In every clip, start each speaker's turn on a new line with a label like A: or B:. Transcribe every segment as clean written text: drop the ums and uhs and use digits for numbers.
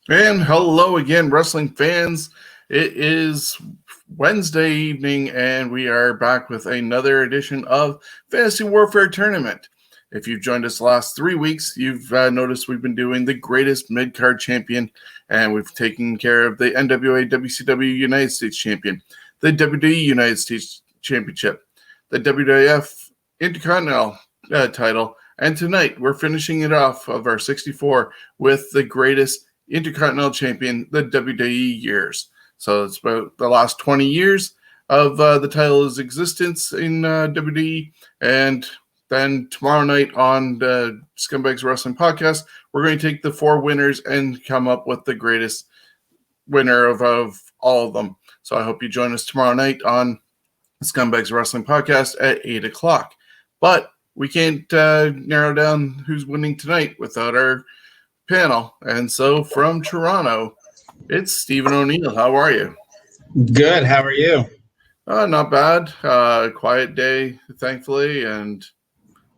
A: And hello again, wrestling fans. It is Wednesday evening, and we are back with another edition of Fantasy Warfare Tournament. If you've joined us the last 3 weeks, you've noticed we've been doing the greatest mid-card champion, and we've taken care of the NWA WCW United States Champion, the WWE United States Championship, the WWF Intercontinental title, and tonight we're finishing it off of our 64 with the greatest Intercontinental Champion, the WWE years. So it's about the last 20 years of the title's existence in WWE. And then tomorrow night on the Scumbags of Wrestling Podcast, we're going to take the 4 winners and come up with the greatest winner of all of them. So I hope you join us tomorrow night on Scumbags of Wrestling Podcast at 8 o'clock. But we can't narrow down who's winning tonight without our panel. And so from Toronto, it's Stephen O'Neill. How are you?
B: Good. How are you?
A: Not bad. Quiet day, thankfully, and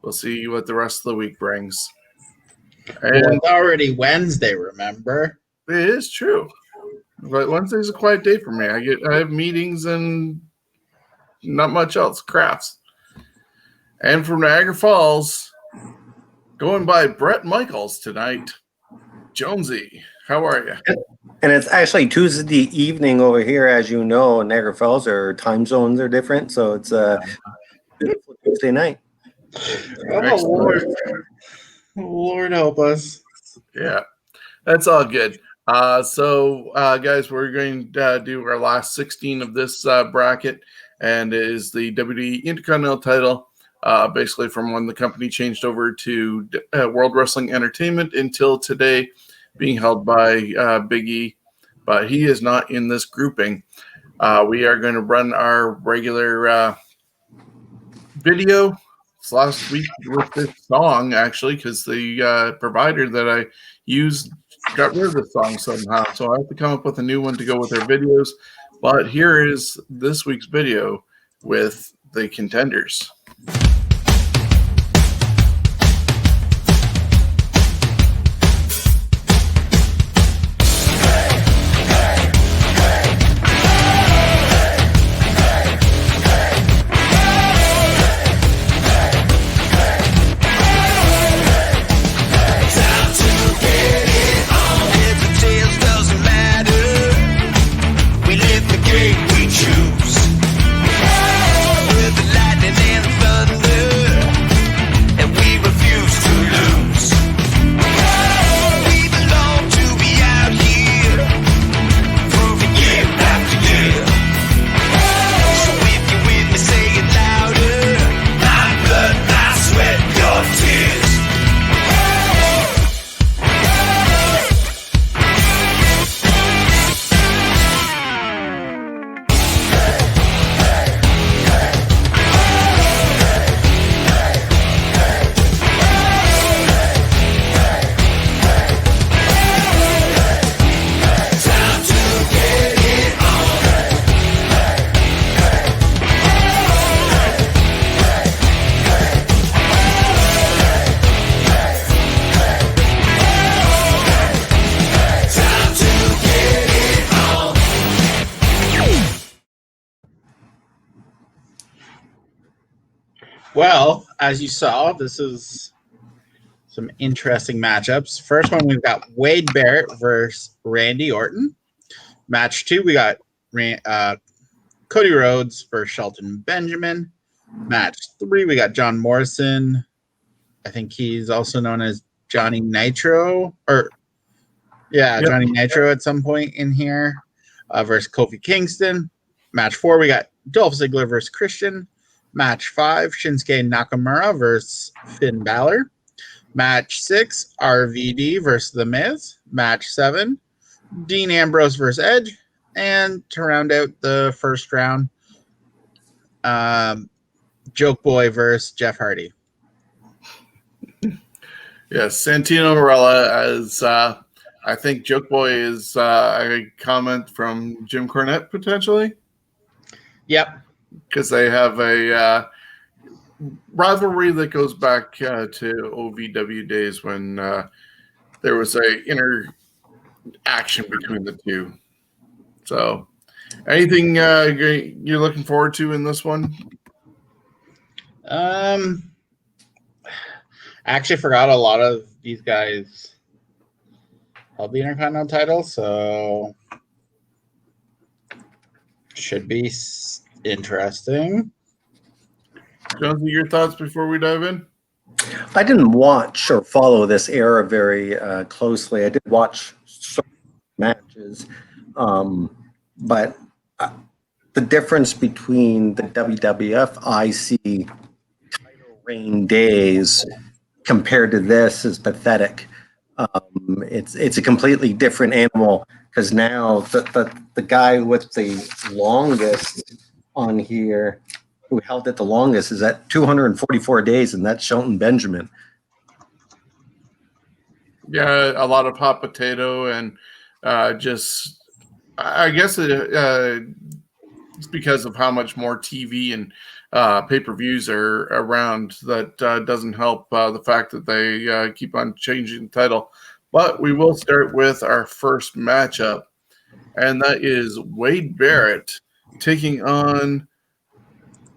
A: we'll see what the rest of the week brings. And
B: it's already Wednesday, remember?
A: It is true. But Wednesday's a quiet day for me. I have meetings and not much else. Crafts. And from Niagara Falls, going by Brett Michaels tonight, Jonesy, how are you?
C: And it's actually Tuesday evening over here, as you know. Niagara Falls, our time zones are different, so it's a beautiful Tuesday night.
B: Oh, Lord help us.
A: Yeah, that's all good. So, guys, we're going to do our last 16 of this bracket, and it is the WWE Intercontinental title. Basically from when the company changed over to World Wrestling Entertainment until today, being held by Big E, but he is not in this grouping. We are going to run our regular video. It's last week with this song, actually, because the provider that I used got rid of the song somehow, so I have to come up with a new one to go with our videos. But here is this week's video with the contenders.
B: Well, as you saw, this is some interesting matchups. First one, we've got Wade Barrett versus Randy Orton. Match 2, we got Cody Rhodes versus Shelton Benjamin. Match 3, we got John Morrison. I think he's also known as Johnny Nitro. Johnny Nitro at some point in here versus Kofi Kingston. Match 4, we got Dolph Ziggler versus Christian. Match 5, Shinsuke Nakamura versus Finn Balor. Match 6, RVD versus The Miz. Match 7, Dean Ambrose versus Edge. And to round out the first round, Joke Boy versus Jeff Hardy.
A: Yes, Santino Marella, as I think Joke Boy is a comment from Jim Cornette, potentially.
B: Yep.
A: Because they have a rivalry that goes back to OVW days when there was a action between the two. So, anything you're looking forward to in this one?
B: I actually forgot a lot of these guys held the Intercontinental title, so should be interesting.
A: Jonesy, your thoughts before we dive in?
C: I didn't watch or follow this era very closely. I did watch certain matches, but the difference between the WWF IC title reign days compared to this is pathetic. It's a completely different animal because now the guy with the longest on here, who held it the longest, is at 244 days, and that's Shelton Benjamin.
A: Yeah, a lot of hot potato and just, I guess it's because of how much more TV and pay-per-views are around that doesn't help the fact that they keep on changing the title. But we will start with our first matchup, and that is Wade Barrett taking on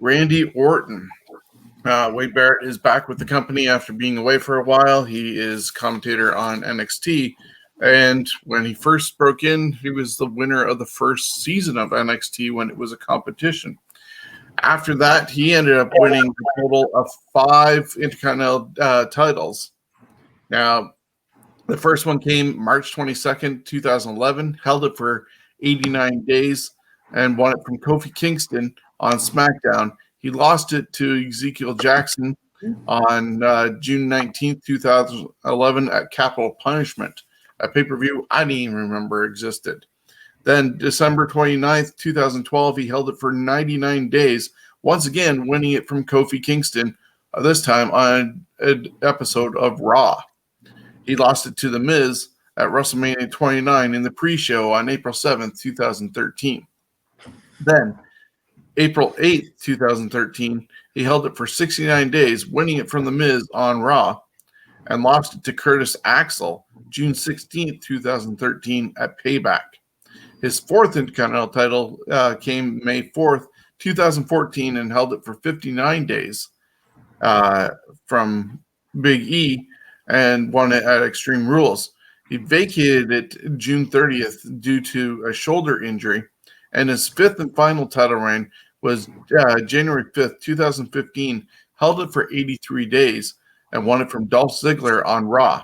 A: Randy Orton. Wade Barrett is back with the company after being away for a while. He is commentator on NXT. And when he first broke in, he was the winner of the first season of NXT when it was a competition. After that, he ended up winning a total of 5 Intercontinental titles. Now, the first one came March 22nd, 2011, held it for 89 days, and won it from Kofi Kingston on SmackDown. He lost it to Ezekiel Jackson on June 19th, 2011 at Capital Punishment, a pay-per-view I didn't even remember existed. Then December 29th, 2012, he held it for 99 days, once again winning it from Kofi Kingston, this time on an episode of Raw. He lost it to The Miz at WrestleMania 29 in the pre-show on April 7th, 2013. Then, April 8th, 2013, he held it for 69 days, winning it from The Miz on Raw, and lost it to Curtis Axel June 16th, 2013 at Payback. His 4th Intercontinental title came May 4th, 2014, and held it for 59 days from Big E, and won it at Extreme Rules. He vacated it June 30th due to a shoulder injury, and his 5th and final title reign was January 5th, 2015, held it for 83 days, and won it from Dolph Ziggler on Raw.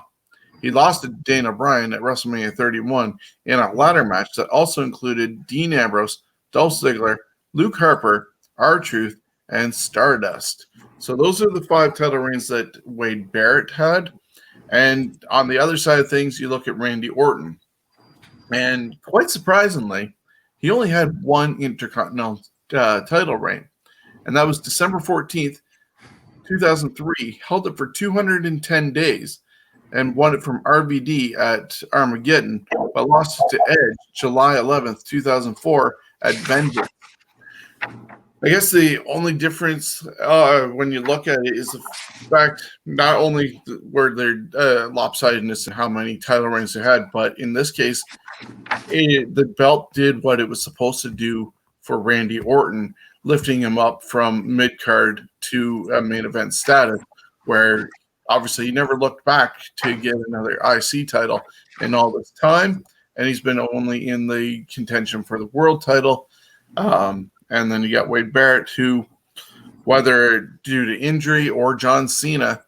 A: He lost to Dana Bryan at WrestleMania 31 in a ladder match that also included Dean Ambrose, Dolph Ziggler, Luke Harper, R-Truth, and Stardust. So those are the 5 title reigns that Wade Barrett had. And on the other side of things, you look at Randy Orton. And quite surprisingly, he only had 1 Intercontinental title reign. And that was December 14th, 2003. Held it for 210 days and won it from RVD at Armageddon, but lost it to Edge July 11th, 2004 at Vengeance. I guess the only difference when you look at it is the fact not only were there lopsidedness in how many title reigns they had, but in this case, the belt did what it was supposed to do for Randy Orton, lifting him up from mid-card to a main event status, where obviously he never looked back to get another IC title in all this time, and he's been only in the contention for the world title. And then you got Wade Barrett, who, whether due to injury or John Cena,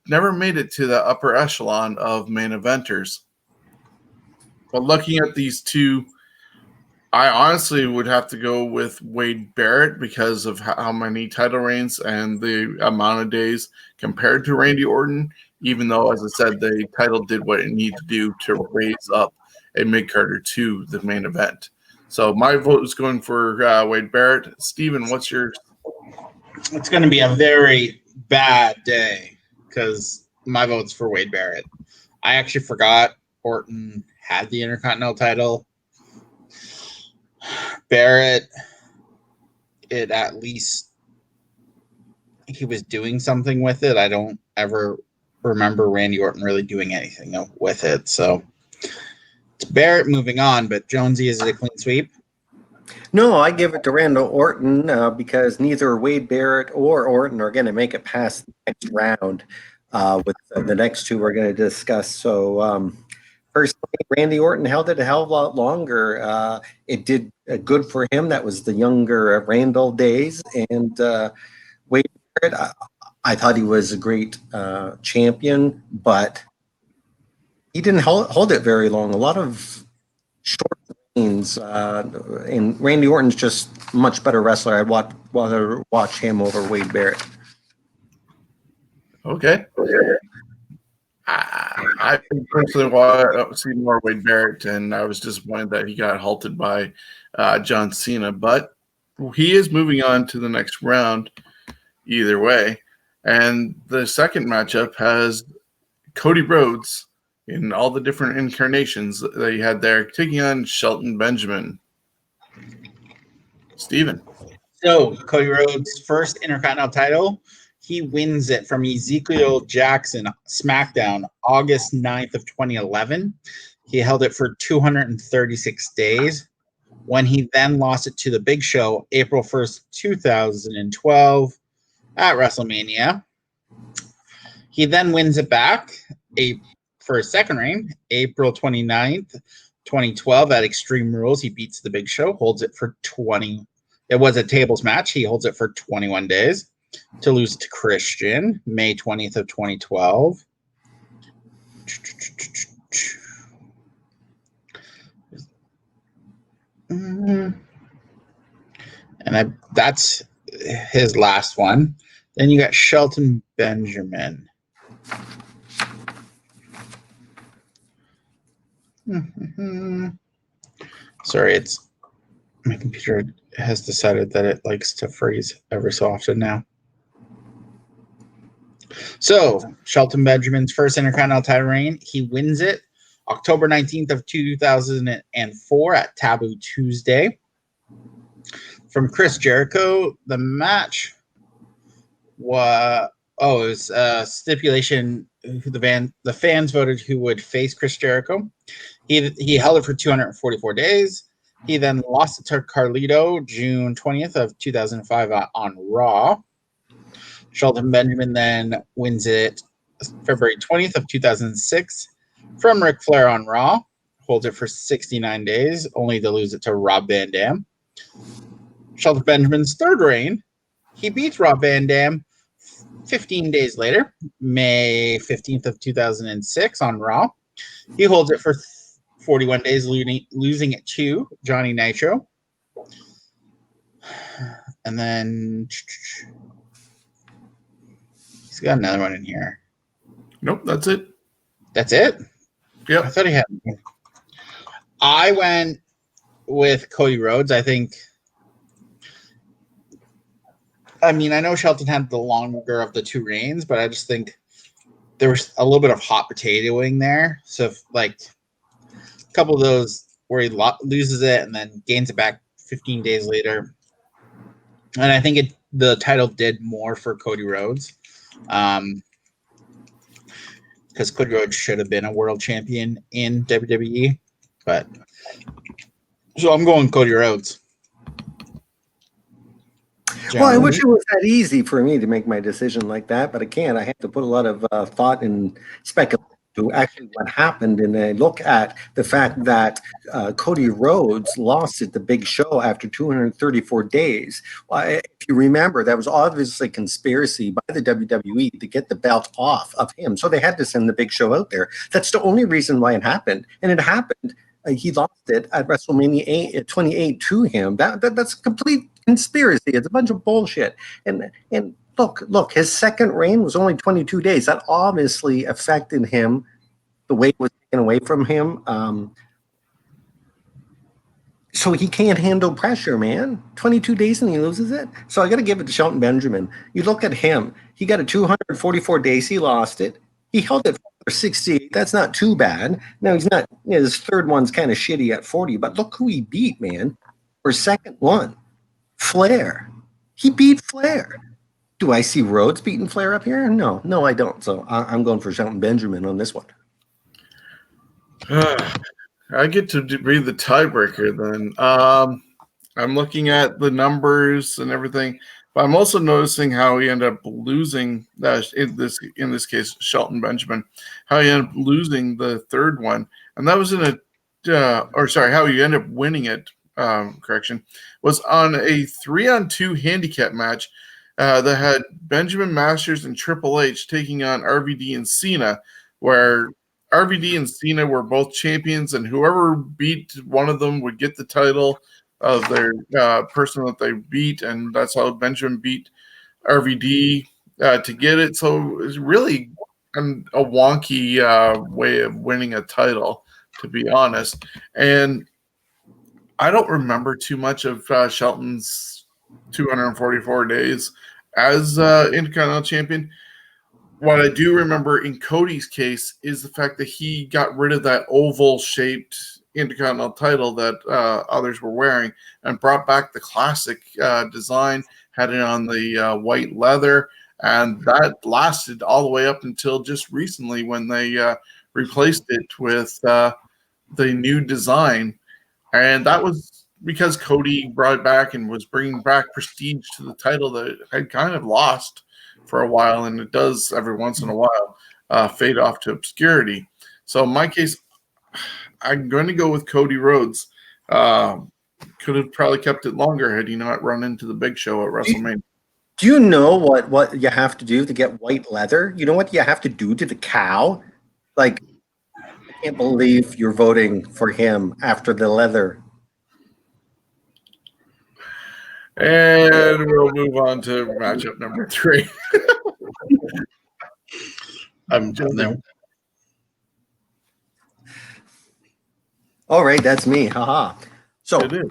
A: never made it to the upper echelon of main eventers. But looking at these two, I honestly would have to go with Wade Barrett because of how many title reigns and the amount of days compared to Randy Orton, even though, as I said, the title did what it needed to do to raise up a mid-carder to the main event. So my vote is going for Wade Barrett. Steven, what's yours?
B: It's going to be a very bad day because my vote's for Wade Barrett. I actually forgot Orton had the Intercontinental title. Barrett, it at least he was doing something with it. I don't ever remember Randy Orton really doing anything with it. So It's Barrett moving on, but Jonesy, is it a clean sweep?
C: No, I give it to Randall Orton because neither Wade Barrett or Orton are going to make it past the next round with the next two we're going to discuss. So, personally, Randy Orton held it a hell of a lot longer. It did good for him. That was the younger Randall days. And Wade Barrett, I thought he was a great champion, but he didn't hold it very long. A lot of short reigns, and Randy Orton's just a much better wrestler. I'd rather watch him over Wade Barrett.
A: Okay. I personally want to see more Wade Barrett, and I was disappointed that he got halted by John Cena. But he is moving on to the next round either way. And the second matchup has Cody Rhodes in all the different incarnations that he had there, taking on Shelton Benjamin. Steven.
B: So, Cody Rhodes' first Intercontinental title, he wins it from Ezekiel Jackson, SmackDown, August 9th of 2011. He held it for 236 days, when he then lost it to The Big Show, April 1st, 2012, at WrestleMania. He then wins it back for a second reign, April 29th, 2012 at Extreme Rules. He beats The Big Show, holds it for 20. It was a tables match. He holds it for 21 days to lose to Christian, May 20th of 2012. And that's his last one. Then you got Shelton Benjamin. Sorry, my computer has decided that it likes to freeze every so often now. So, Shelton Benjamin's first Intercontinental title reign, he wins it October 19th of 2004 at Taboo Tuesday. From Chris Jericho, the match was it was a stipulation. The fans voted who would face Chris Jericho. He held it for 244 days. He then lost it to Carlito June 20th of 2005 on Raw. Shelton Benjamin then wins it February 20th of 2006 from Ric Flair on Raw. Holds it for 69 days, only to lose it to Rob Van Dam. Shelton Benjamin's third reign, he beats Rob Van Dam 15 days later, May 15th of 2006 on Raw. He holds it for 41 days, losing it to Johnny Nitro. And then he's got another one in here.
A: Nope, that's it.
B: That's it?
A: Yep.
B: I thought he had. I went with Cody Rhodes. I know Shelton had the longer of the two reigns, but I just think there was a little bit of hot potatoing there. So, a couple of those where he loses it and then gains it back 15 days later. And I think the title did more for Cody Rhodes. Because Cody Rhodes should have been a world champion in WWE. So I'm going Cody Rhodes.
C: Well, I wish it was that easy for me to make my decision like that, but I can't. I have to put a lot of thought and speculation to actually what happened, and I look at the fact that Cody Rhodes lost at the Big Show after 234 days. Well, if you remember, that was obviously a conspiracy by the WWE to get the belt off of him, so they had to send the Big Show out there. That's the only reason why it happened, and it happened. He lost it at WrestleMania 28 to him. That's a complete conspiracy. It's a bunch of bullshit. And look, his second reign was only 22 days. That obviously affected him. The weight was taken away from him. So he can't handle pressure, man. 22 days and he loses it. So I got to give it to Shelton Benjamin. You look at him. He got a 244 days. He lost it. He held it for 68. That's not too bad. Now he's not. His third one's kind of shitty at 40. But look who he beat, man. For second one, Flair. He beat Flair. Do I see Rhodes beating Flair up here? No, I don't. So I'm going for Shelton Benjamin on this one.
A: I get to be the tiebreaker then. I'm looking at the numbers and everything, but I'm also noticing how he ended up losing in this case, Shelton Benjamin, how he ended up losing the third one, and that was in a how he ended up winning it. Was on a 3-on-2 handicap match that had Benjamin Masters and Triple H taking on RVD and Cena, where RVD and Cena were both champions, and whoever beat one of them would get the title of their person that they beat, and that's how Benjamin beat RVD to get it. So it was really a wonky way of winning a title, to be honest. And I don't remember too much of Shelton's 244 days as Intercontinental Champion. What I do remember in Cody's case is the fact that he got rid of that oval-shaped Intercontinental title that others were wearing and brought back the classic design, had it on the white leather, and that lasted all the way up until just recently when they replaced it with the new design. And that was because Cody brought it back and was bringing back prestige to the title that it had kind of lost for a while, and it does every once in a while fade off to obscurity. So in my case, I'm going to go with Cody Rhodes. Could have probably kept it longer had he not run into the Big Show at WrestleMania.
C: Do you know what you have to do to get white leather? You know what you have to do to the cow? Like, I can't believe you're voting for him after the leather.
A: And we'll move on to matchup number 3.
B: I'm there.
C: All right, that's me. Haha. So,
A: It is.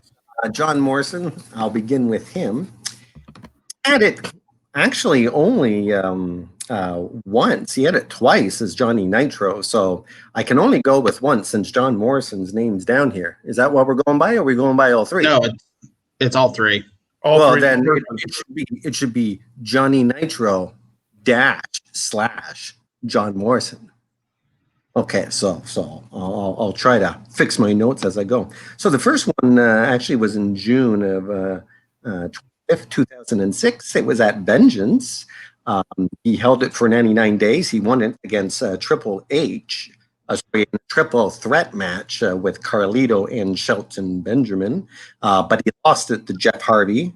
C: John Morrison, I'll begin with him. Had it actually only once. He had it twice as Johnny Nitro. So I can only go with once since John Morrison's name's down here. Is that what we're going by? Or are we going by all three?
B: No, it's all three.
C: Well, then it should be Johnny Nitro / John Morrison. Okay, so I'll try to fix my notes as I go. So the first one actually was in June of 2006. It was at Vengeance. He held it for 99 days. He won it against Triple H, in a triple threat match with Carlito and Shelton Benjamin, but he lost it to Jeff Hardy.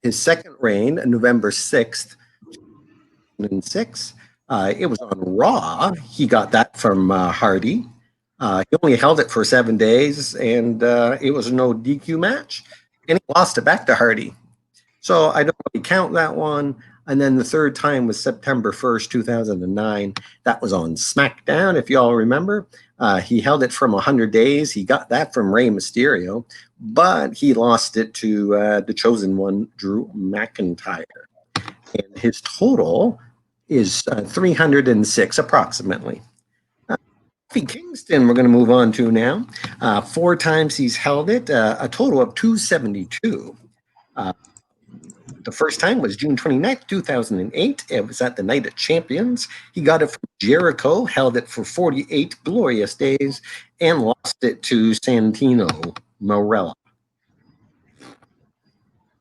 C: His second reign, November 6th, 2006. It was on Raw. He got that from Hardy. He only held it for 7 days, and it was no DQ match, and he lost it back to Hardy. So I don't really count that one. And then the third time was September 1st, 2009. That was on SmackDown, if you all remember. He held it from 100 days. He got that from Rey Mysterio, but he lost it to the chosen one, Drew McIntyre. And his total is 306 approximately. Kofi Kingston, we're going to move on to now. 4 times he's held it, a total of 272. The first time was June 29th, 2008. It was at the Night of Champions. He got it from Jericho, held it for 48 glorious days, and lost it to Santino Marella.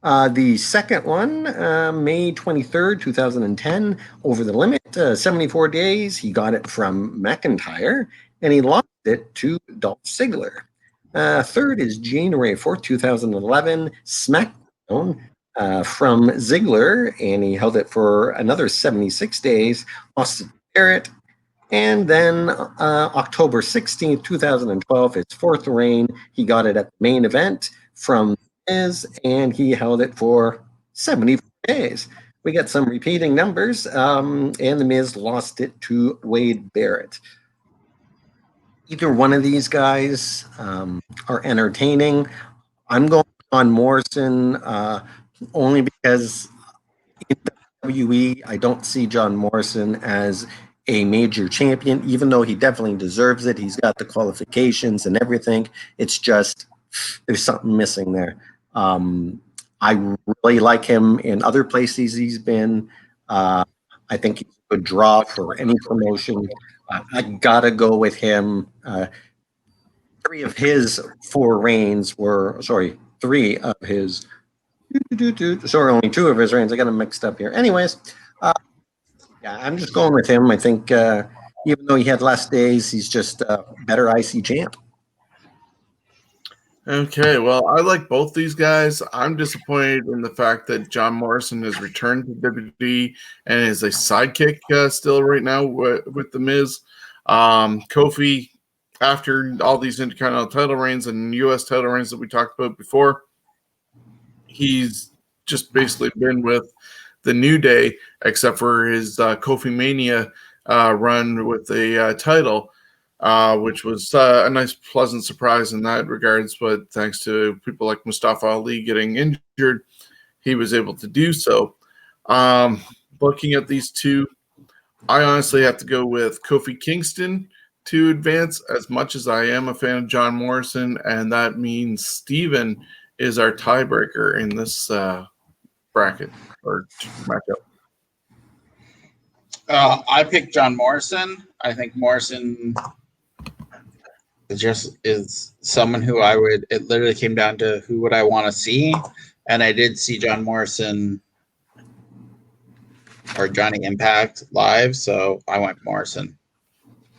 C: The second one, May 23rd, 2010, Over the Limit, 74 days. He got it from McIntyre, and he lost it to Dolph Ziggler. Third is January 4th, 2011, SmackDown, from Ziggler, and he held it for another 76 days, lost to Barrett. And then October 16th, 2012, his fourth reign, he got it at the main event from Miz, and he held it for 74 days. We got some repeating numbers, and the Miz lost it to Wade Barrett. Either one of these guys are entertaining. I'm going on Morrison only because in WWE, I don't see John Morrison as a major champion, even though he definitely deserves it. He's got the qualifications and everything. It's just there's something missing there. I really like him in other places he's been. I think he's a a draw for any promotion. I gotta go with him. Three of his only two of his reigns. I got them mixed up here. Anyways, yeah, I'm just going with him. I think even though he had less days, he's just a better IC champ.
A: Okay, well, I like both these guys. I'm disappointed in the fact that John Morrison has returned to WWE and is a sidekick still right now with The Miz. Kofi, after all these Intercontinental title reigns and U.S. title reigns that we talked about before, he's just basically been with the New Day, except for his Kofi Mania run with the title. Which was a nice, pleasant surprise in that regards. But thanks to people like Mustafa Ali getting injured, he was able to do so. Looking at these two, I honestly have to go with Kofi Kingston to advance, as much as I am a fan of John Morrison, and that means Steven is our tiebreaker in this bracket or matchup.
B: I picked John Morrison. I think Morrison is someone who it literally came down to who would I want to see. And I did see John Morrison or Johnny Impact live. So I went Morrison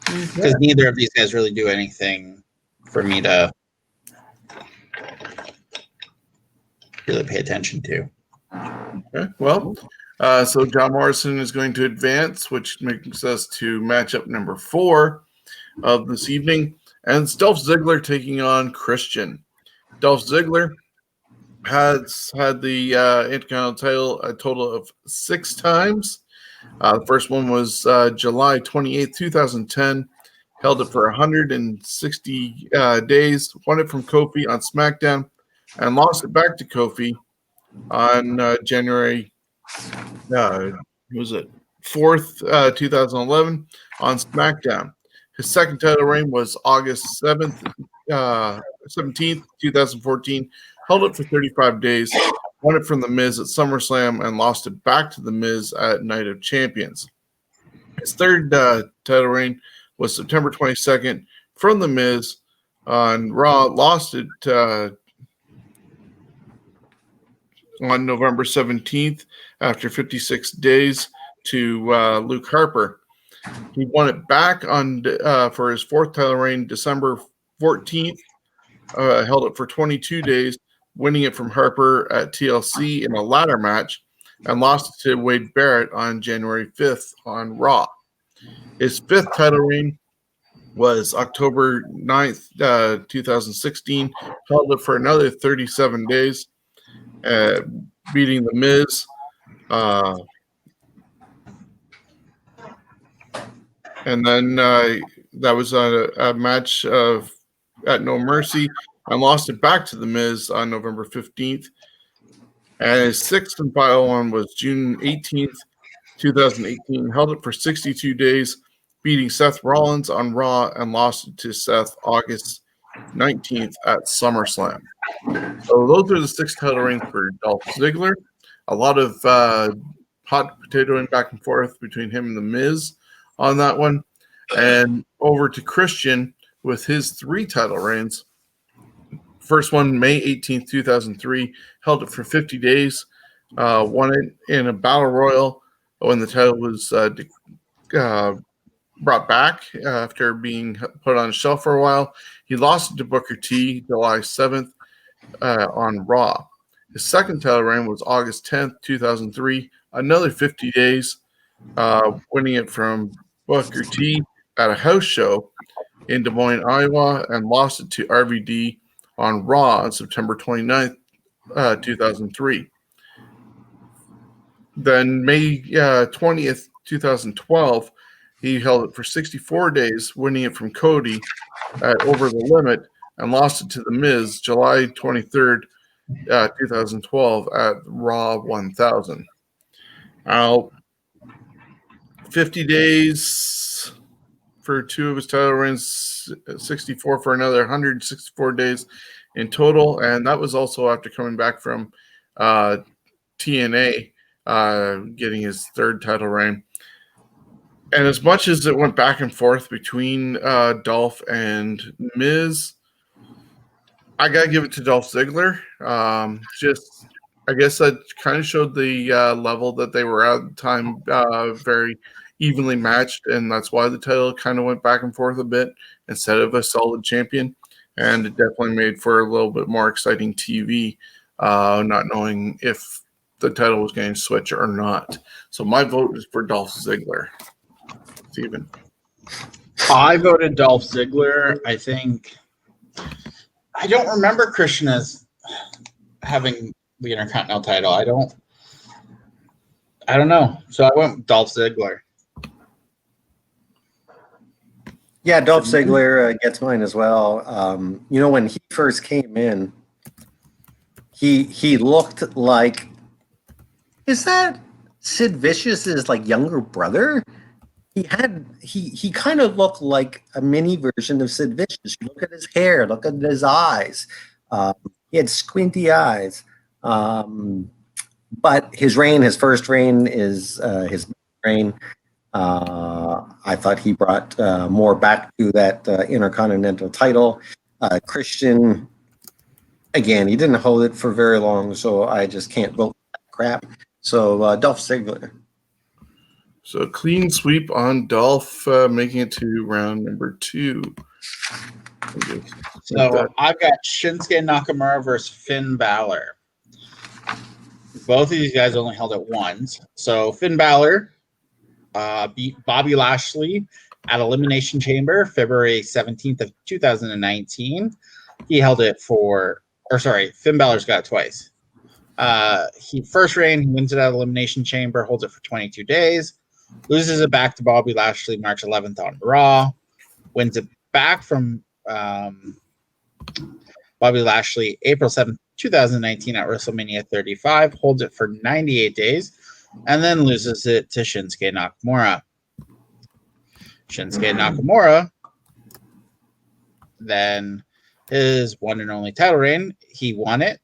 B: because neither of these guys really do anything for me to really pay attention to.
A: Okay, well, so John Morrison is going to advance, which makes us to matchup number 4 of this evening. And it's Dolph Ziggler taking on Christian. Dolph Ziggler has had the Intercontinental title a total of 6 times. The first one was July 28th, 2010. Held it for 160 days. Won it from Kofi on SmackDown and lost it back to Kofi on January 4th, 2011 on SmackDown. His second title reign was August 17th, 2014. Held it for 35 days. Won it from The Miz at SummerSlam and lost it back to The Miz at Night of Champions. His third title reign was September 22nd from The Miz on Raw. Lost it on November 17th after 56 days to Luke Harper. He won it back on for his fourth title reign, December 14th. Held it for 22 days, winning it from Harper at TLC in a ladder match, and lost it to Wade Barrett on January 5th on Raw. His fifth title reign was October 9th, 2016. Held it for another 37 days, beating The Miz. And then that was a match at No Mercy, and lost it back to The Miz on November 15th. And his sixth and final one was June 18th, 2018. Held it for 62 days, beating Seth Rollins on Raw, and lost it to Seth August 19th at SummerSlam. So those are the 6 title reigns for Dolph Ziggler. A lot of hot potatoing back and forth between him and The Miz on that one. And over to Christian with his 3 title reigns. First one, May 18th, 2003. Held it for 50 days. Won it in a battle royal when the title was brought back after being put on a shelf for a while. He lost it to Booker T July 7th on Raw. His second title reign was August 10th, 2003. Another 50 days, winning it from Booker T at a house show in Des Moines, Iowa, and lost it to RVD on Raw on September 29th, 2003. Then May 20th, 2012, he held it for 64 days, winning it from Cody at Over the Limit, and lost it to The Miz July 23rd, 2012 at Raw 1000. Now, 50 days for 2 of his title reigns, 64 for another 164 days in total, and that was also after coming back from TNA, getting his 3rd title reign. And as much as it went back and forth between Dolph and Miz, I gotta give it to Dolph Ziggler. I guess that kind of showed the level that they were at the time, very evenly matched, and that's why the title kind of went back and forth a bit instead of a solid champion. And it definitely made for a little bit more exciting TV, not knowing if the title was going to switch or not. So my vote is for Dolph Ziggler. Steven.
B: I voted Dolph Ziggler. I don't remember Christian as having the Intercontinental title. I don't know. So I went with Dolph Ziggler.
C: Yeah, Dolph Ziggler gets mine as well. When he first came in, he looked like, is that Sid Vicious's like younger brother? He kind of looked like a mini version of Sid Vicious. You look at his hair, look at his eyes. He had squinty eyes. But his first reign is his reign. I thought he brought more back to that Intercontinental title. Christian, again, he didn't hold it for very long, so I just can't vote for that crap. So Dolph Ziggler.
A: So clean sweep on Dolph, making it to round number 2.
B: So I've got Shinsuke Nakamura versus Finn Balor. Both of these guys only held it once. So Finn Balor beat Bobby Lashley at Elimination Chamber, February 17th of 2019. He held it Finn Balor's got it twice. First reign, he wins it at Elimination Chamber, holds it for 22 days, loses it back to Bobby Lashley March 11th on Raw, wins it back from Bobby Lashley April 7th, 2019 at WrestleMania 35, holds it for 98 days, and then loses it to Shinsuke Nakamura. Shinsuke Nakamura, then his one and only title reign, he won it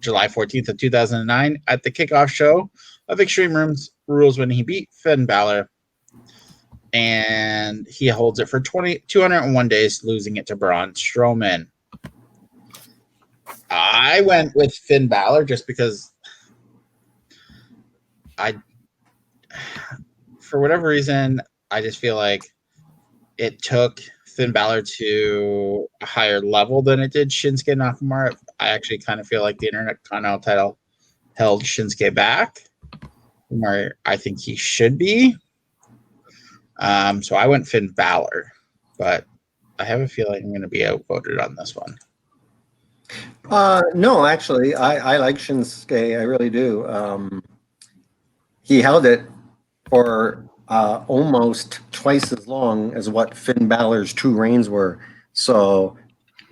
B: July 14th of 2009 at the kickoff show of Extreme Rules when he beat Finn Balor. And he holds it for 201 days, losing it to Braun Strowman. I went with Finn Balor just because for whatever reason, I just feel like it took Finn Balor to a higher level than it did Shinsuke Nakamura. I actually kind of feel like the Intercontinental title held Shinsuke back from where I think he should be. So I went Finn Balor, but I have a feeling I'm going to be outvoted on this one.
C: No, actually, I like Shinsuke. I really do. He held it for almost twice as long as what Finn Balor's 2 reigns were. So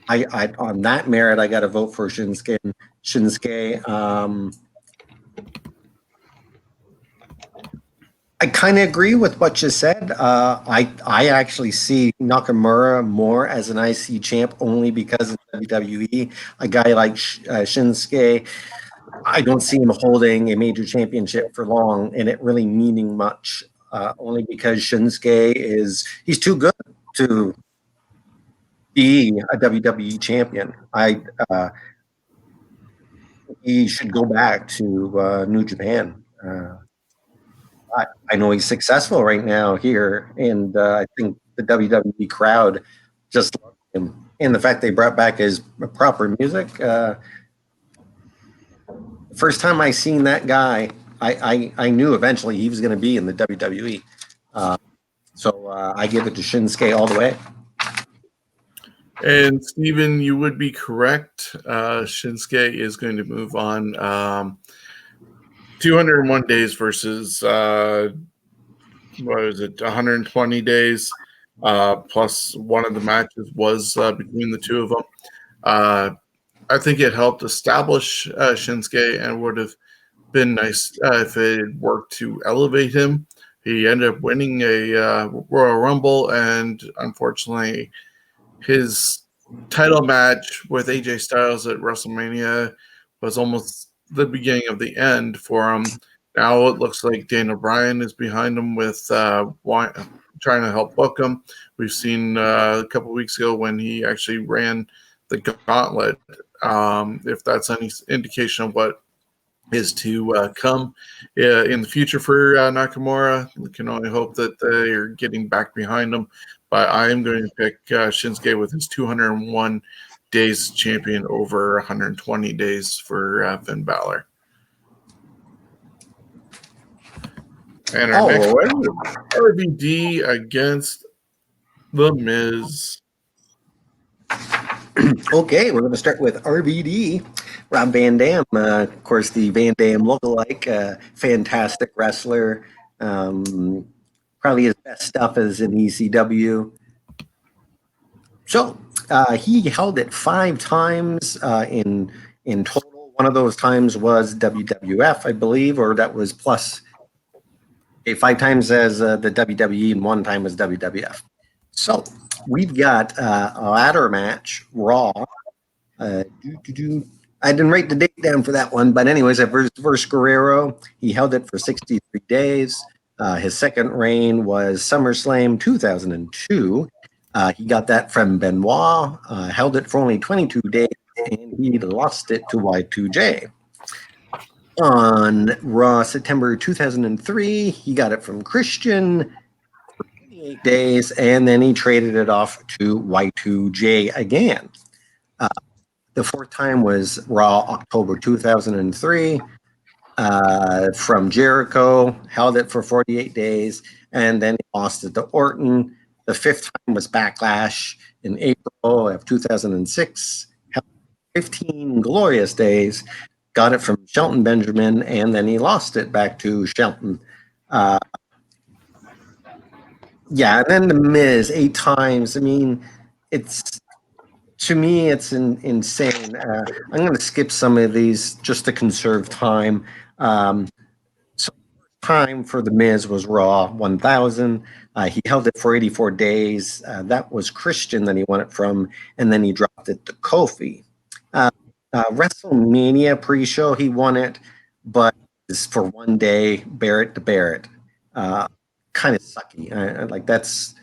C: I on that merit, I got to vote for Shinsuke. I kind of agree with what you said. I actually see Nakamura more as an IC champ only because of WWE. A guy like Shinsuke, I don't see him holding a major championship for long and it really meaning much, only because Shinsuke he's too good to be a WWE champion. He should go back to New Japan. I know he's successful right now here, and I think the WWE crowd just loved him. And the fact they brought back his proper music. First time I seen that guy, I knew eventually he was going to be in the WWE. So I give it to Shinsuke all the way.
A: And Steven, you would be correct. Shinsuke is going to move on. 201 days versus 120 days, plus one of the matches was between the two of them. I think it helped establish Shinsuke, and would have been nice if it had worked to elevate him. He ended up winning a Royal Rumble, and unfortunately, his title match with AJ Styles at WrestleMania was almost the beginning of the end for him. Now it looks like Daniel Bryan is behind him with trying to help book him. We've seen a couple of weeks ago when he actually ran the gauntlet. If that's any indication of what is to come in the future for Nakamura, we can only hope that they are getting back behind him. But I am going to pick Shinsuke with his 201 days champion over 120 days for Finn Balor. And our next one, RVD against The Miz.
C: Okay, we're going to start with RVD, Rob Van Dam. Of course, the Van Dam lookalike, fantastic wrestler. Probably his best stuff is in ECW. So he held it 5 times in total. One of those times was WWF, I believe, or that was plus. Okay, 5 times as the WWE and 1 time as WWF. So we've got a ladder match, Raw. I didn't write the date down for that one, but anyways, versus Guerrero, he held it for 63 days. His second reign was SummerSlam 2002. He got that from Benoit, held it for only 22 days, and he lost it to Y2J. On Raw September 2003, he got it from Christian for 28 days, and then he traded it off to Y2J again. The 4th time was Raw October 2003 from Jericho, held it for 48 days, and then he lost it to Orton. The 5th time was Backlash in April of 2006, held 15 glorious days, got it from Shelton Benjamin, and then he lost it back to Shelton. And then The Miz 8 times. I mean, to me, it's insane. I'm going to skip some of these just to conserve time. So time for The Miz was Raw 1000. He held it for 84 days. That was Christian that he won it from, and then he dropped it to Kofi. WrestleMania pre-show, he won it, but it's for 1 day, Barrett to Barrett. Kind of sucky. That's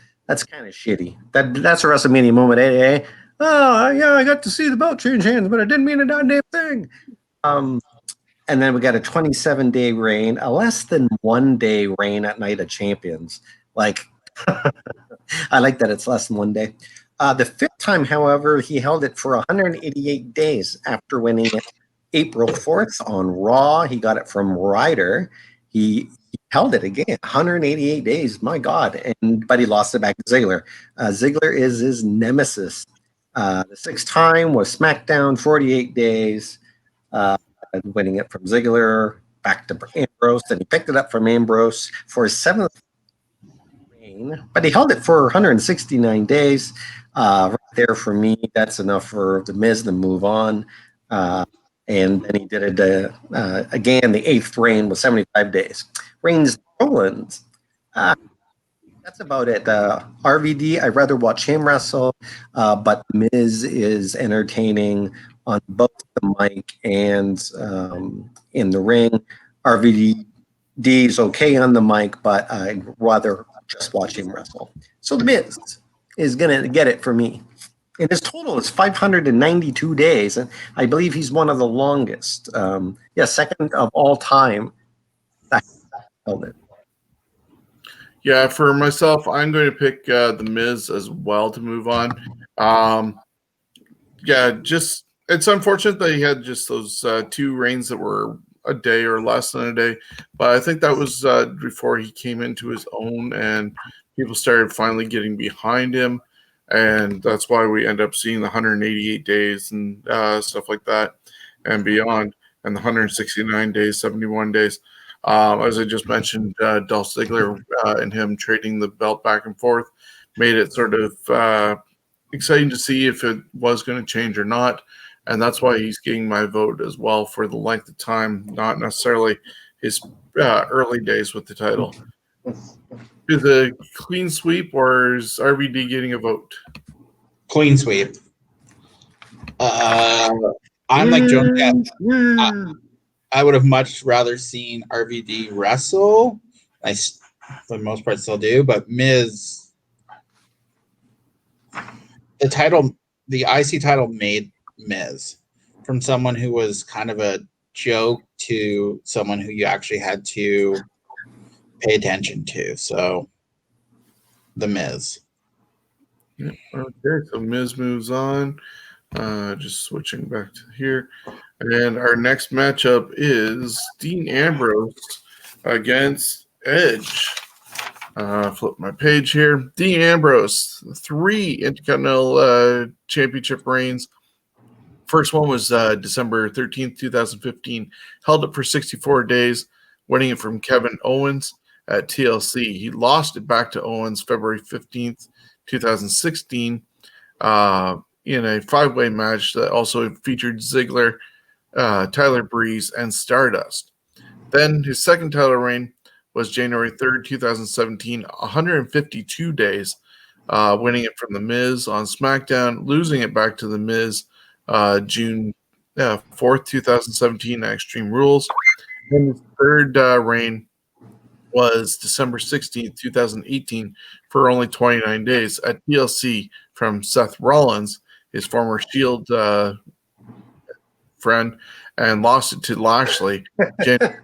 C: kind of shitty. That's a WrestleMania moment. Hey. Oh, yeah, I got to see the belt change hands, but I didn't mean a goddamn thing. And then we got a 27-day reign, a less than 1 day reign at Night of Champions. I like that it's less than 1 day. The 5th time, however, he held it for 188 days after winning it April 4th on Raw. He got it from Ryder. He held it again, 188 days. My God. But he lost it back to Ziggler. Ziggler is his nemesis. The 6th time was SmackDown, 48 days, winning it from Ziggler back to Ambrose. Then he picked it up from Ambrose for his 7th reign, but he held it for 169 days. Right there for me, that's enough for The Miz to move on. And then he did it again. The 8th reign was 75 days. Reigns Rollins. That's about it. RVD, I'd rather watch him wrestle, but Miz is entertaining on both the mic and in the ring. RVD is okay on the mic, but I'd rather just watch him wrestle. So The Miz is going to get it for me. And his total is 592 days, and I believe he's one of the longest. Second of all time.
A: Yeah, for myself, I'm going to pick The Miz as well to move on. It's unfortunate that he had just those 2 reigns that were a day or less than a day. But I think that was before he came into his own and people started finally getting behind him. And that's why we end up seeing the 188 days and stuff like that and beyond, and the 169 days, 71 days. As I just mentioned, Dolph Ziggler and him trading the belt back and forth made it sort of exciting to see if it was going to change or not. And that's why he's getting my vote as well for the length of time, not necessarily his early days with the title. Is a clean sweep or is RVD getting a vote?
B: Clean sweep. I'm like Jonesy. I would have much rather seen RVD wrestle. For the most part, still do. But Miz, the IC title made Miz from someone who was kind of a joke to someone who you actually had to pay attention to. So, the Miz.
A: Yeah, okay, so Miz moves on. Just switching back to here. And our next matchup is Dean Ambrose against Edge. Flip my page here. Dean Ambrose, 3 Intercontinental Championship reigns. First one was December 13th, 2015. Held it for 64 days, winning it from Kevin Owens at TLC. He lost it back to Owens February 15th, 2016 in a 5-way match that also featured Ziggler, Tyler Breeze, and Stardust. Then his second title reign was January 3rd, 2017, 152 days, winning it from The Miz on SmackDown, losing it back to The Miz June 4th, 2017 at Extreme Rules. And his third reign was December 16th, 2018, for only 29 days at TLC from Seth Rollins, his former Shield friend, and lost it to Lashley January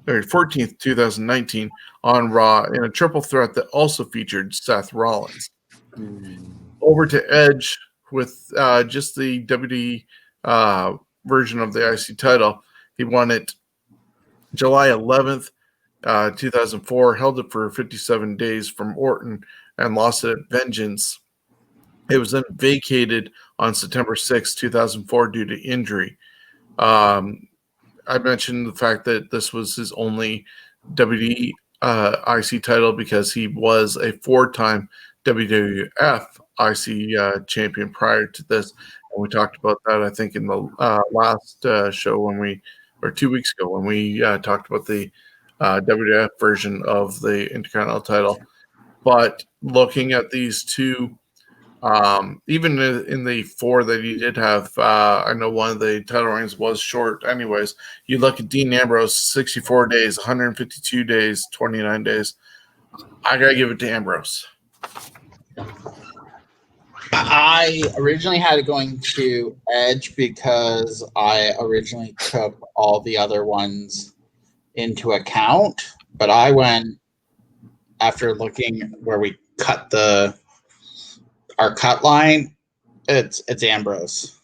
A: 14th, 2019 on Raw in a triple threat that also featured Seth Rollins. Over to Edge with just the WWE version of the IC title. He won it July 11th, 2004, held it for 57 days from Orton, and lost it at Vengeance. It was then vacated on September 6th, 2004 due to injury. I mentioned the fact that this was his only WWE IC title because he was a 4-time WWF IC champion prior to this. And we talked about that, I think, in the last show or 2 weeks ago when we talked about the WWF version of the Intercontinental title. But looking at these two, even in the 4 that he did have, I know one of the title reigns was short anyways. You look at Dean Ambrose, 64 days, 152 days, 29 days. I got to give it to Ambrose.
B: I originally had it going to Edge because I originally took all the other ones into account, but I went after looking where we cut our cut line. It's Ambrose.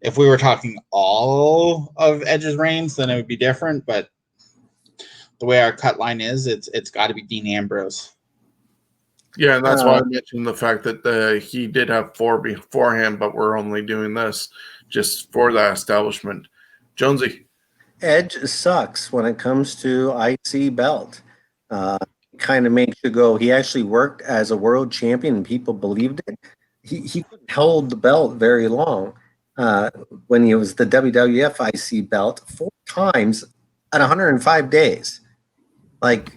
B: If we were talking all of Edge's reigns, then it would be different. But the way our cut line is, it's got to be Dean Ambrose.
A: Yeah, and that's why I mentioned the fact that he did have 4 beforehand, but we're only doing this just for that establishment. Jonesy.
C: Edge sucks when it comes to IC belt. Kind of makes you go, he actually worked as a world champion and people believed it. He couldn't hold the belt very long when he was the WWF IC belt 4 times at 105 days. Like,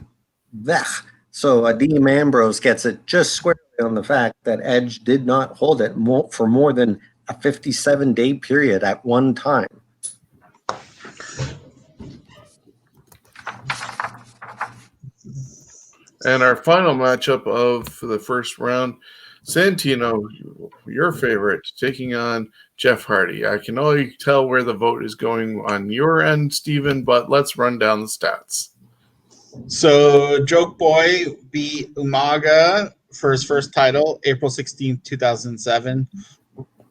C: blech. So Dean Ambrose gets it just squarely on the fact that Edge did not hold it for more than a 57-day period at one time.
A: And our final matchup of the first round, Santino, your favorite, taking on Jeff Hardy. I can only tell where the vote is going on your end, Steven, but let's run down the stats.
B: So Joke Boy beat Umaga for his first title, April 16th, 2007,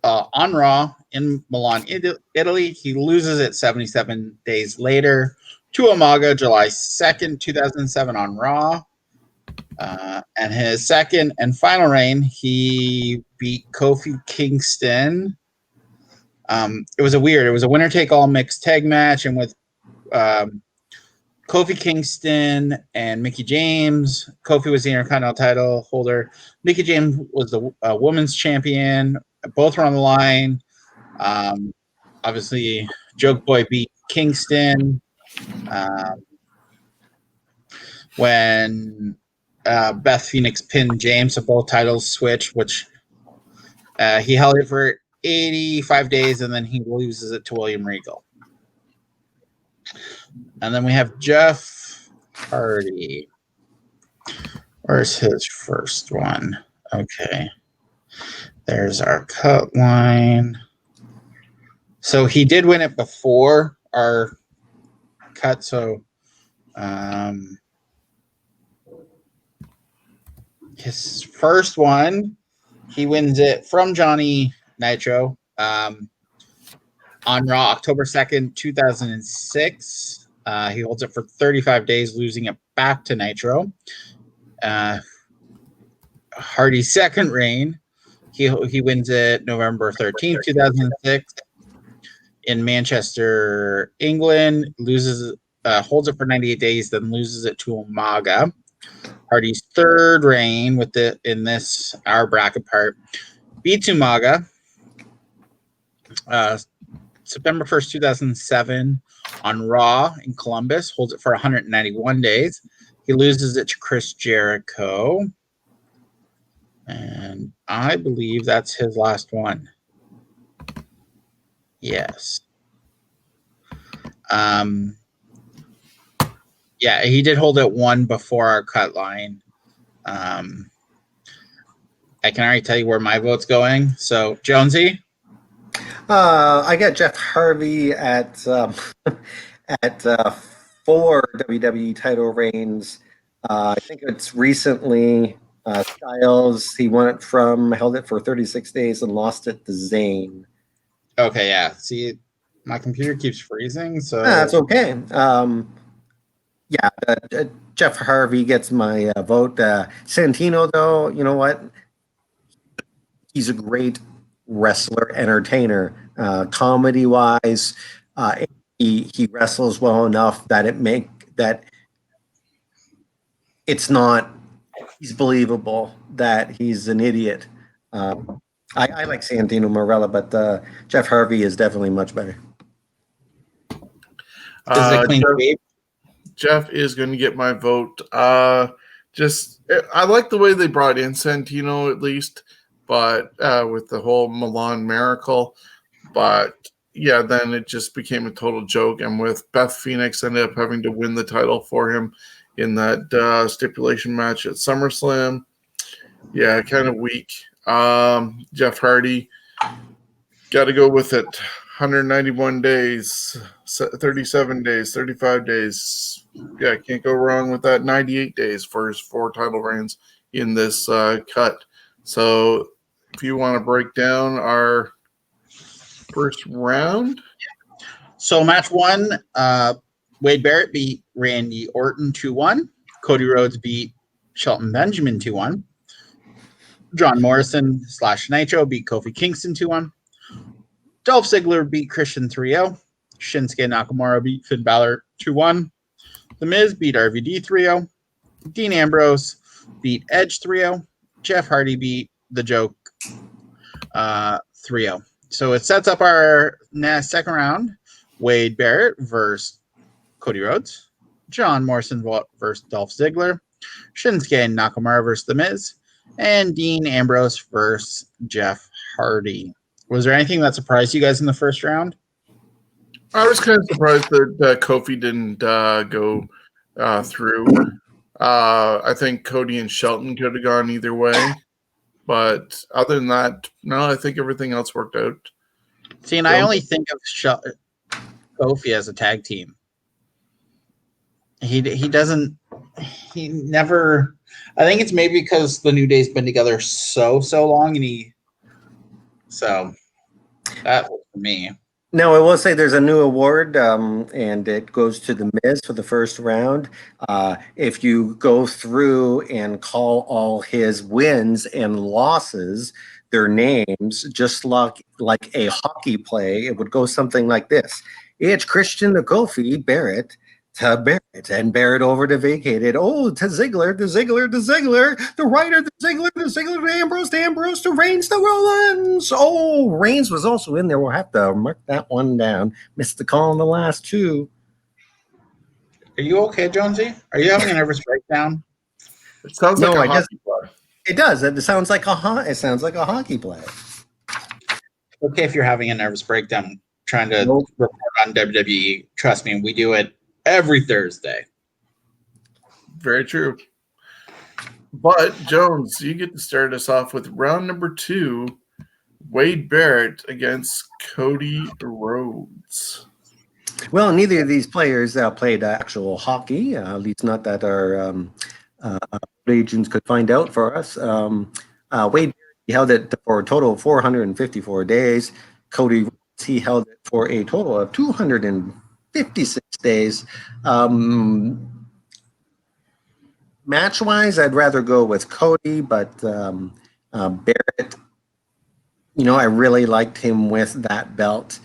B: on Raw in Milan, Italy. He loses it 77 days later to Umaga, July 2nd, 2007 on Raw. And his second and final reign, he beat Kofi Kingston. It was a winner-take-all mixed tag match, and with Kofi Kingston and Mickie James. Kofi was the Intercontinental title holder. Mickie James was the women's champion. Both were on the line. Obviously, Joke Boy beat Kingston when Beth Phoenix pinned James. So both titles switched, which he held it for 85 days, and then he loses it to William Regal. And then we have Jeff Hardy. Where's his first one? Okay. There's our cut line. So he did win it before our cut. So his first one, he wins it from Johnny Nitro on Raw, October 2nd, 2006. He holds it for 35 days, losing it back to Nitro. Hardy's second reign, he wins it November 13th, 2006 in Manchester, England, holds it for 98 days, then loses it to Umaga. Hardy's third reign in this our bracket part, beats Umaga September 1st, 2007 on Raw in Columbus, holds it for 191 days. He loses it to Chris Jericho. And I believe that's his last one. Yes. Yeah, he did hold it one before our cut line. I can already tell you where my vote's going. So, Jonesy?
C: I got Jeff Hardy at 4 WWE title reigns. I think it's recently Styles. He won it held it for 36 days and lost it to Zayn.
B: Okay, yeah. See, my computer keeps freezing, so
C: that's okay. Jeff Hardy gets my vote. Santino, though, you know what? He's a great wrestler, entertainer, comedy-wise. He wrestles well enough that it's not. He's believable that he's an idiot. I like Santino Marella, but Jeff Hardy is definitely much better.
B: Is it clean sweep?
A: Jeff is going to get my vote. I like the way they brought in Santino, at least, but with the whole Milan Miracle. But yeah, then it just became a total joke. And with Beth Phoenix ended up having to win the title for him in that stipulation match at SummerSlam. Yeah, kind of weak. Jeff Hardy, got to go with it. 191 days, 37 days, 35 days. Yeah, can't go wrong with that. 98 days for his 4 title reigns in this cut. So if you want to break down our first round.
B: So match 1, Wade Barrett beat Randy Orton 2-1. Cody Rhodes beat Shelton Benjamin 2-1. John Morrison / Nitro beat Kofi Kingston 2-1. Dolph Ziggler beat Christian 3-0. Shinsuke Nakamura beat Finn Balor 2-1. The Miz beat RVD 3-0. Dean Ambrose beat Edge 3-0. Jeff Hardy beat The Joke 3-0. So it sets up our second round. Wade Barrett versus Cody Rhodes. John Morrison versus Dolph Ziggler. Shinsuke Nakamura versus The Miz. And Dean Ambrose versus Jeff Hardy. Was there anything that surprised you guys in the first round?
A: I was kind of surprised that Kofi didn't go through. I think Cody and Shelton could have gone either way. But other than that, no, I think everything else worked out.
B: See, and I only think of Kofi as a tag team. He never. I think it's maybe because the New Day's been together so long, and so that was for me.
C: Now, I will say there's a new award, and it goes to The Miz for the first round. If you go through and call all his wins and losses, their names, just like a hockey play, it would go something like this. It's Christian to Kofi, Barrett to Barrett, and Barrett over to Vacated. Oh, to Ziggler, to Ziggler, to Ziggler, the Ryder, to Ziggler, to Ziggler, to Ambrose, to Reigns, to Rollins. Oh, Reigns was also in there. We'll have to mark that one down. Missed the call in the last 2.
B: Are you okay, Jonesy? Are you having a nervous breakdown?
A: It sounds like a hockey play.
C: It does. It sounds like a hockey play.
B: okay if you're having a nervous breakdown trying to
C: Nope.
B: report on WWE. Trust me, we do it every Thursday.
A: Very true. But, Jones, you get to start us off with round number 2, Wade Barrett against Cody Rhodes.
C: Well, neither of these players played actual hockey, at least not that our agents could find out for us. Wade, he held it for a total of 454 days. Cody, he held it for a total of 256 days. Match-wise, I'd rather go with Cody, but Barrett, I really liked him with that belt,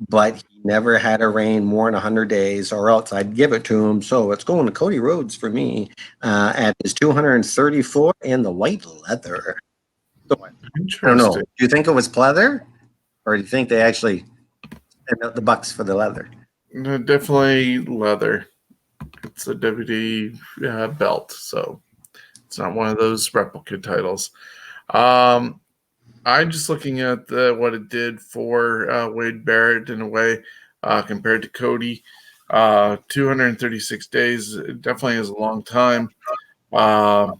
C: but he never had a reign more than 100 days, or else I'd give it to him. So it's going to Cody Rhodes for me at his 234 in the white leather. So, I don't know. Do you think it was pleather, or do you think they actually sent out the bucks for the leather?
A: No, definitely leather. It's a WWE belt, so it's not one of those replica titles. I'm just looking at what it did for Wade Barrett in a way compared to Cody. 236 days, it definitely is a long time. But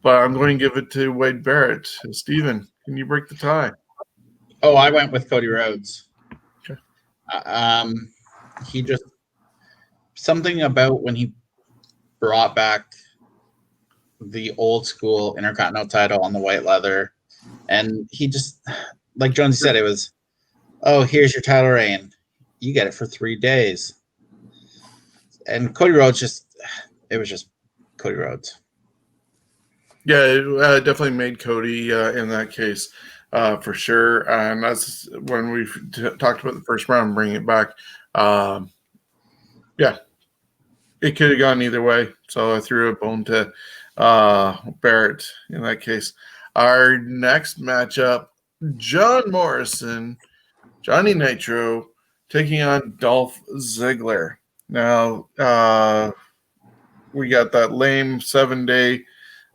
A: I'm going to give it to Wade Barrett. Steven, can you break the tie?
B: Oh, I went with Cody Rhodes.
A: Okay.
B: He just something about when he brought back the old school Intercontinental title on the white leather, and he just, like Jonesy said, it was, oh, here's your title reign, you get it for 3 days. And Cody Rhodes it was just Cody Rhodes.
A: Yeah, it definitely made Cody in that case for sure. And that's when we talked about the first round, bringing it back. Yeah, it could have gone either way. So I threw a bone to Barrett in that case. Our next matchup, John Morrison, Johnny Nitro, taking on Dolph Ziggler. Now, we got that lame 7-day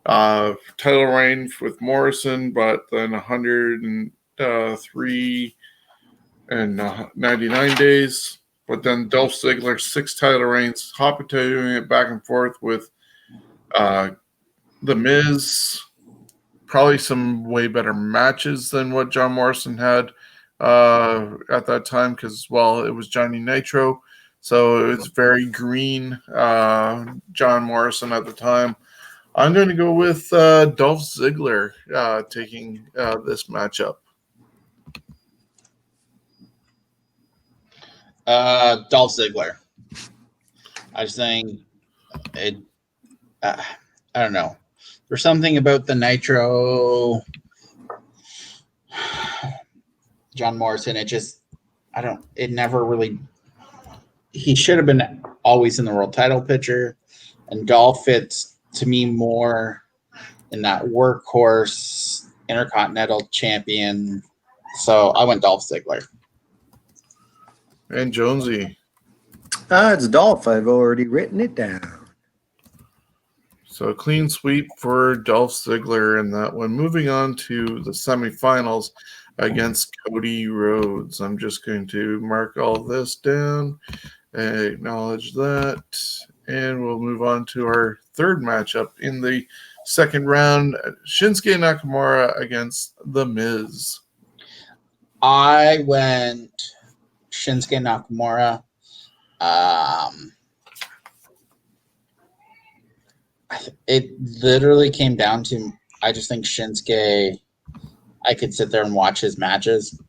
A: title reign with Morrison, but then 103 and 99 days. But then Dolph Ziggler, 6 title reigns, doing it back and forth with The Miz. Probably some way better matches than what John Morrison had at that time because, well, it was Johnny Nitro. So it was very green John Morrison at the time. I'm going to go with Dolph Ziggler taking this matchup.
B: Dolph Ziggler. I was saying it. I don't know. There's something about the Nitro John Morrison. It never really. He should have been always in the world title picture, and Dolph fits to me more in that workhorse Intercontinental champion. So I went Dolph Ziggler.
A: And Jonesy.
C: It's Dolph. I've already written it down.
A: So a clean sweep for Dolph Ziggler in that one. Moving on to the semifinals against Cody Rhodes. I'm just going to mark all this down and acknowledge that. And we'll move on to our third matchup in the second round. Shinsuke Nakamura against The Miz.
B: I went Shinsuke Nakamura. It literally came down to, I just think Shinsuke, I could sit there and watch his matches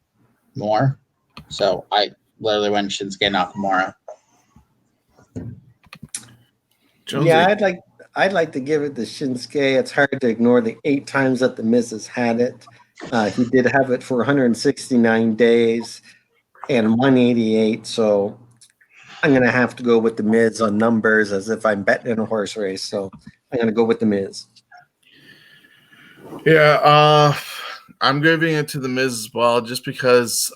B: more. So I literally went Shinsuke Nakamura.
A: Jonesy.
C: Yeah, I'd like to give it to Shinsuke. It's hard to ignore the 8 times that the Miz has had it. He did have it for 169 days and 188. So I'm going to have to go with the Miz on numbers as if I'm betting in a horse race. So I'm going to go with the Miz.
A: Yeah, I'm giving it to the Miz as well, just because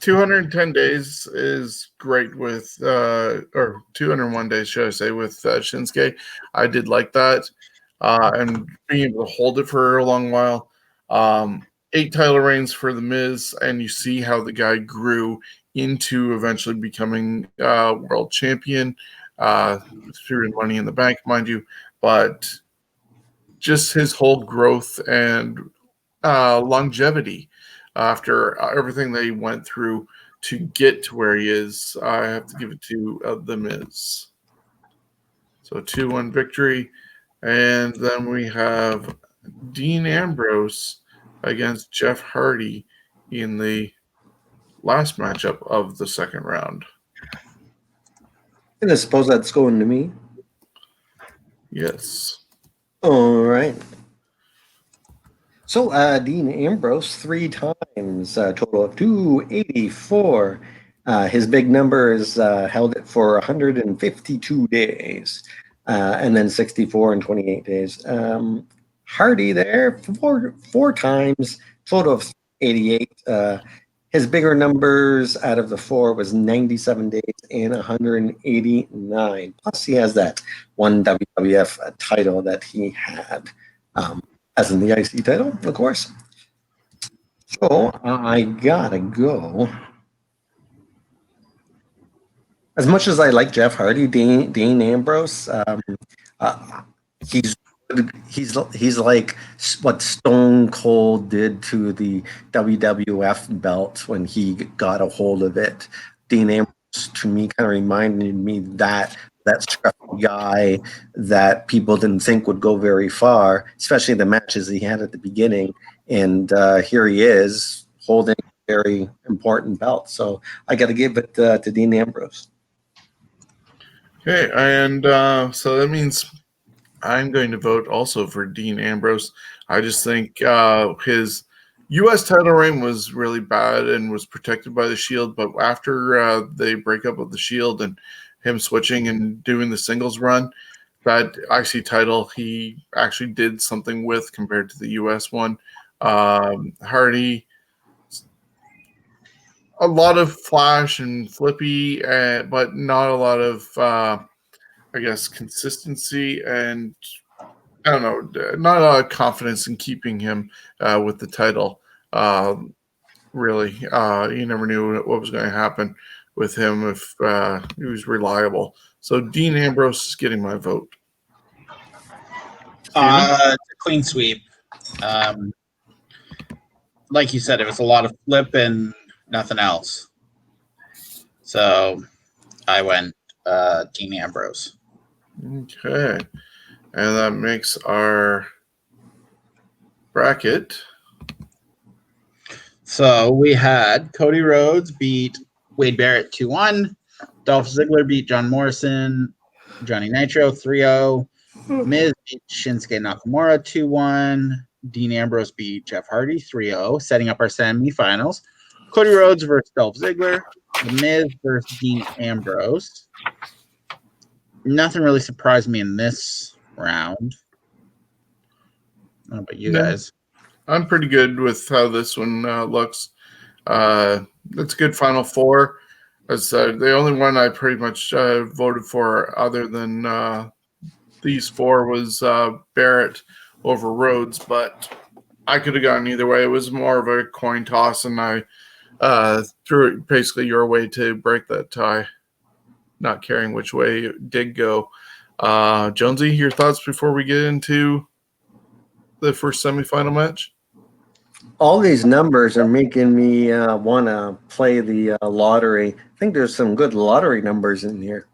A: 210 days is great with, or 201 days, should I say, with Shinsuke. I did like that, and being able to hold it for a long while. 8 title reigns for The Miz, and you see how the guy grew into eventually becoming world champion through Money in the Bank, mind you, but just his whole growth and longevity after everything they went through to get to where he is. I have to give it to The Miz. So 2-1 victory. And then we have Dean Ambrose against Jeff Hardy in the last matchup of the second round.
C: And I suppose that's going to me.
A: Yes.
C: All right. So Dean Ambrose 3 times, a total of 284. His big number is held it for 152 days, and then 64 and 28 days. Hardy there four times, total of 88. His bigger numbers out of the 4 was 97 days and 189. Plus, he has that one WWF title that he had, as in the IC title, of course. So I gotta go. As much as I like Jeff Hardy, Dean Ambrose, he's like what Stone Cold did to the WWF belt when he got a hold of it. Dean Ambrose, to me, kind of reminded me that scruffy guy that people didn't think would go very far, especially the matches he had at the beginning. And here he is holding a very important belt. So I got to give it to Dean Ambrose.
A: Okay, and so that means I'm going to vote also for Dean Ambrose. I just think his U.S. title reign was really bad and was protected by the Shield, but after they break up with the Shield and him switching and doing the singles run, that IC title he actually did something with compared to the U.S. one. Hardy, a lot of flash and flippy, but not a lot of, I guess, consistency and I don't know, not a lot of confidence in keeping him with the title. Really, you never knew what was going to happen with him if he was reliable. So Dean Ambrose is getting my vote.
B: It's a clean sweep. Like you said, it was a lot of flip and nothing else. So I went Dean Ambrose.
A: Okay. And that makes our bracket.
B: So we had Cody Rhodes beat Wade Barrett 2-1. Dolph Ziggler beat John Morrison. Johnny Nitro 3-0. Miz beat Shinsuke Nakamura 2-1. Dean Ambrose beat Jeff Hardy 3-0, setting up our semifinals. Cody Rhodes versus Dolph Ziggler. The Miz versus Dean Ambrose. Nothing really surprised me in this round. How about you guys?
A: I'm pretty good with how this one looks. It's a good Final Four. As the only one I pretty much voted for other than these 4 was Barrett over Rhodes, but I could have gone either way. It was more of a coin toss, and I threw it basically your way to break that tie, not caring which way it did go. Jonesy, your thoughts before we get into the first semifinal match?
C: All these numbers are making me want to play the lottery. I think there's some good lottery numbers in here.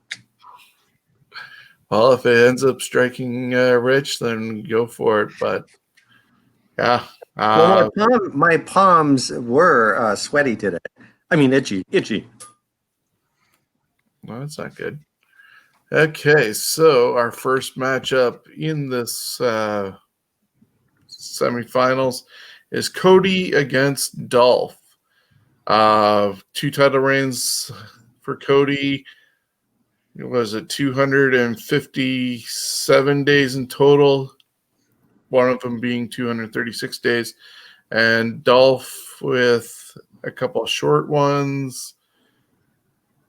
A: Well, if it ends up striking rich, then go for it. But yeah.
C: Well, my palms were sweaty today. I mean, itchy.
A: Well, that's not good. Okay, so our first matchup in this semifinals is Cody against Dolph. 2 title reigns for Cody. It was 257 days in total, one of them being 236 days, and Dolph with a couple of short ones,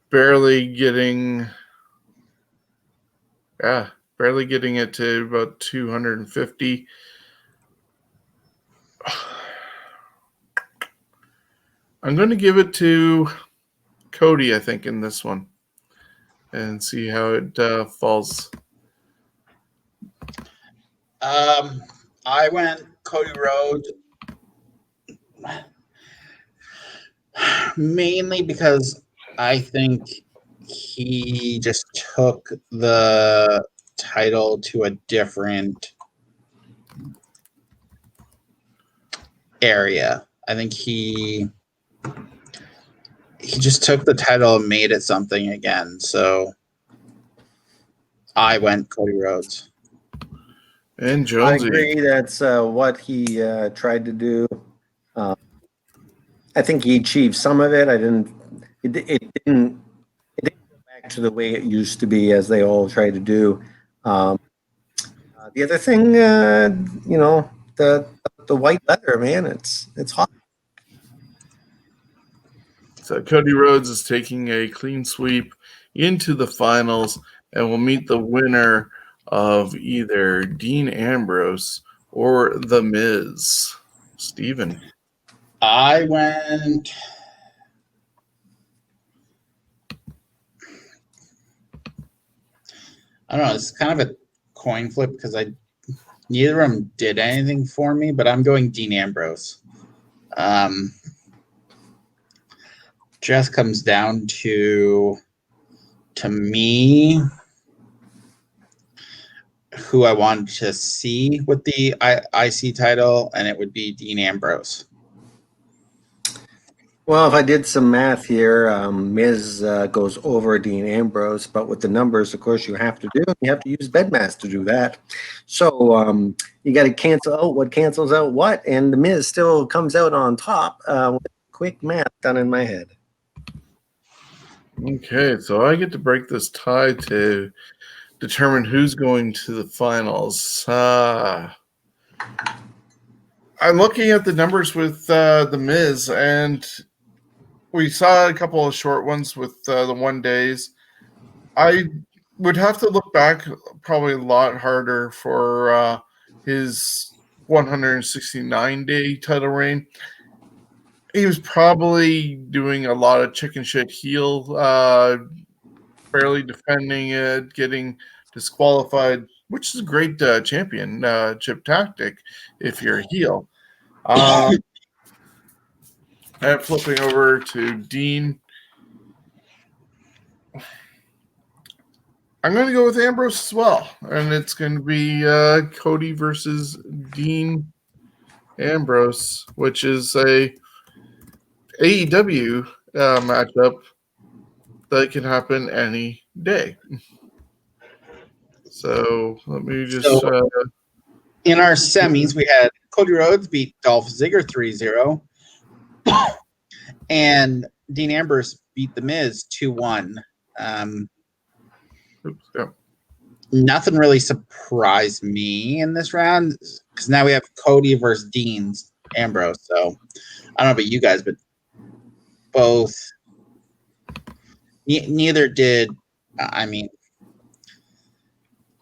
A: barely getting it to about 250. I'm going to give it to Cody, I think, in this one, and see how it falls.
B: I went Cody Rhodes mainly because I think he just took the title to a different area. I think he just took the title and made it something again. So I went Cody Rhodes.
A: And
C: I
A: Jonesy.
C: agree. That's what he tried to do. I think he achieved some of it. It didn't go back to the way it used to be, as they all try to do. The other thing, the white leather, man, it's hot.
A: So Cody Rhodes is taking a clean sweep into the finals and will meet the winner of either Dean Ambrose or The Miz. Steven.
B: I went. I don't know. It's kind of a coin flip because neither of them did anything for me, but I'm going Dean Ambrose. Just comes down to me, who I wanted to see with the IC title, and it would be Dean Ambrose.
C: Well, if I did some math here, Miz goes over Dean Ambrose, but with the numbers, of course, you have to use bedmath to do that. So you got to cancel out what cancels out what, and the Miz still comes out on top with quick math done in my head.
A: Okay, so I get to break this tie to determine who's going to the finals. I'm looking at the numbers with The Miz, and we saw a couple of short ones with the 1 days. I would have to look back probably a lot harder for his 169-day title reign. He was probably doing a lot of chicken shit heel, barely defending it, getting disqualified, which is a great championship tactic if you're a heel. And flipping over to Dean. I'm going to go with Ambrose as well, and it's going to be Cody versus Dean Ambrose, which is a AEW matchup that can happen any day. So let me just...
B: in our semis, we had Cody Rhodes beat Dolph Ziggler 3-0, and Dean Ambrose beat The Miz 2-1. Nothing really surprised me in this round because now we have Cody versus Dean Ambrose. So I don't know about you guys, but both neither did. I mean,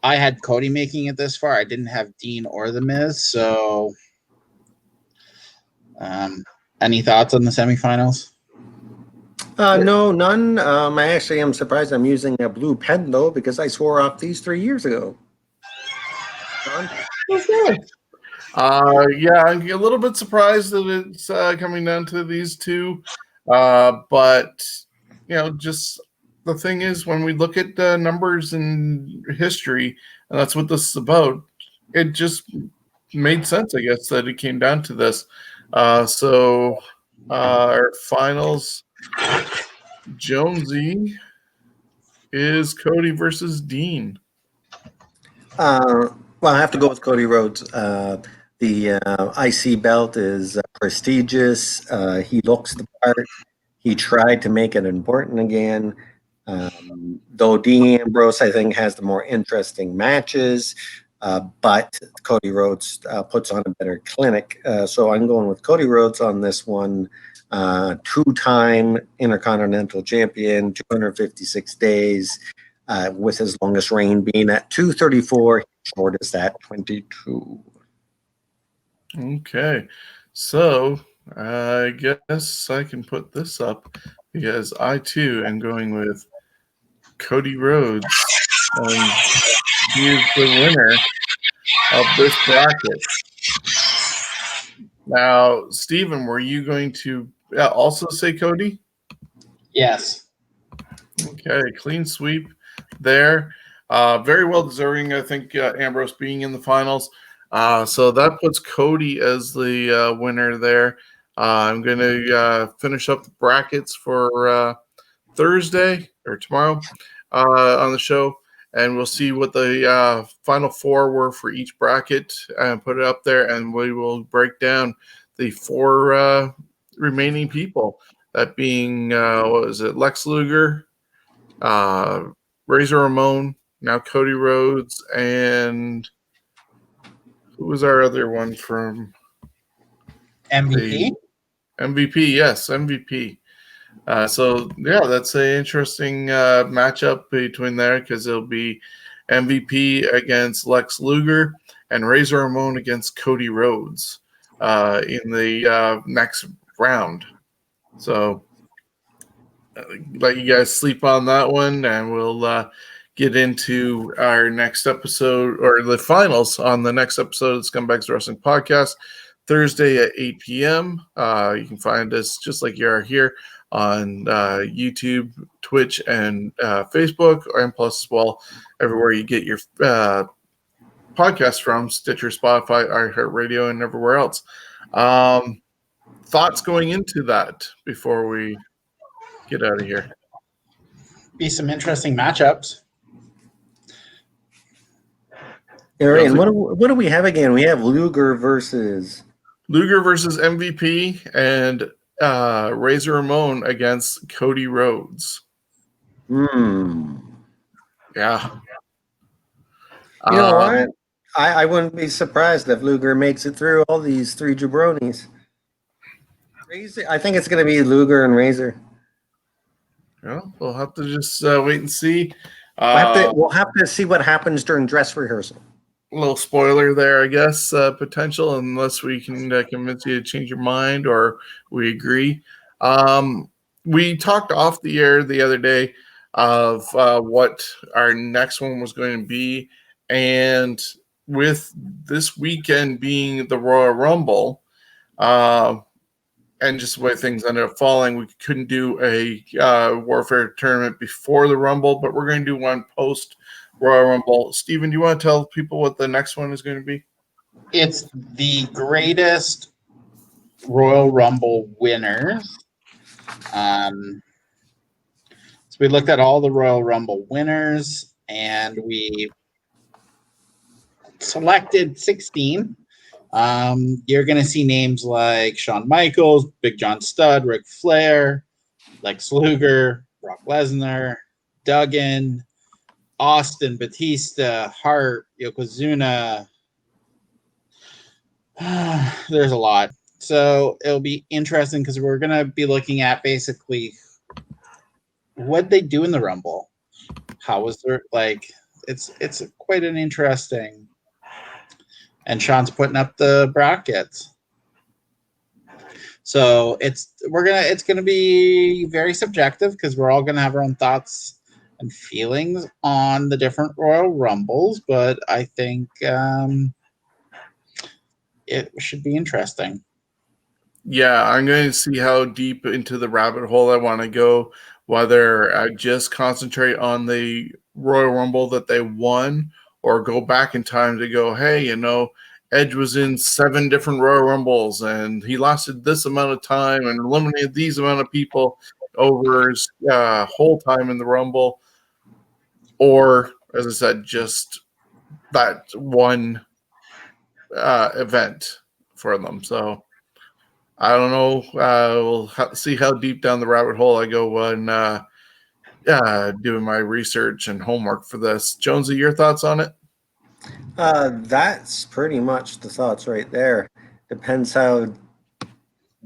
B: I had Cody making it this far. I didn't have Dean or The Miz. So, any thoughts on the semifinals?
C: No, none. I actually am surprised I'm using a blue pen, though, because I swore off these 3 years ago.
A: Okay. Yeah, I'm a little bit surprised that it's coming down to these two. But, just the thing is, when we look at the numbers in history, and that's what this is about, it just made sense, I guess, that it came down to this. So our finals, Jonesy is Cody versus Dean.
C: Well, I have to go with Cody Rhodes. The IC belt is prestigious. He looks the part. He tried to make it important again. Though Dean Ambrose, I think, has the more interesting matches, but Cody Rhodes puts on a better clinic. So I'm going with Cody Rhodes on this one. 2-time Intercontinental Champion, 256 days, with his longest reign being at 234, shortest at 22.
A: Okay, so I guess I can put this up because I too am going with Cody Rhodes. He is the winner of this bracket. Now, Steven, were you going to also say Cody?
B: Yes.
A: Okay, clean sweep there. Very well deserving, I think, Ambrose being in the finals. So that puts Cody as the winner there. I'm going to finish up the brackets for Thursday or tomorrow on the show, and we'll see what the final four were for each bracket and put it up there, and we will break down the four remaining people. That being, what was it, Lex Luger, Razor Ramon, now Cody Rhodes, and who was our other one from
B: MVP?
A: MVP? Yes, MVP. So that's an interesting matchup between there because it'll be MVP against Lex Luger and Razor Ramon against Cody Rhodes in the next round. So let you guys sleep on that one, and we'll get into our next episode or the finals on the next episode of the Scumbags of Wrestling Podcast, Thursday at 8 p.m. You can find us just like you are here on YouTube, Twitch, and Facebook, and plus as well everywhere you get your podcasts from, Stitcher, Spotify, iHeartRadio, and everywhere else. Thoughts going into that before we get out of here?
B: Be some interesting matchups.
C: All right, and what do we have again? We have Luger versus
A: MVP and Razor Ramon against Cody Rhodes.
C: Yeah. You know what? I wouldn't be surprised if Luger makes it through all these three jabronis. Razor, I think it's going to be Luger and Razor.
A: Well, we'll have to just wait and see.
C: We'll have to see what happens during dress rehearsal.
A: A little spoiler there, I guess, potential, unless we can convince you to change your mind or we agree. We talked off the air the other day of what our next one was going to be. And with this weekend being the Royal Rumble, and just the way things ended up falling, we couldn't do a Warfare tournament before the Rumble, but we're going to do one post Royal Rumble. Steven, do you want to tell people what the next one is going to be?
B: It's the greatest Royal Rumble winners. So we looked at all the Royal Rumble winners, and we selected 16. You're going to see names like Shawn Michaels, Big John Studd, Ric Flair, Lex Luger, Brock Lesnar, Duggan, Austin, Batista, Hart, Yokozuna. There's a lot. So it'll be interesting because we're going to be looking at basically what they do in the Rumble. How was there, it's quite an interesting. And Sean's putting up the brackets. So it's gonna be very subjective because we're all gonna have our own thoughts and feelings on the different Royal Rumbles, but I think it should be interesting.
A: Yeah, I'm going to see how deep into the rabbit hole I want to go, whether I just concentrate on the Royal Rumble that they won or go back in time to go, hey, Edge was in 7 different Royal Rumbles and he lasted this amount of time and eliminated these amount of people over his whole time in the Rumble. Or, as I said, just that one event for them. So I don't know. We'll see how deep down the rabbit hole I go when doing my research and homework for this. Jonesy, your thoughts on it?
C: That's pretty much the thoughts right there. Depends how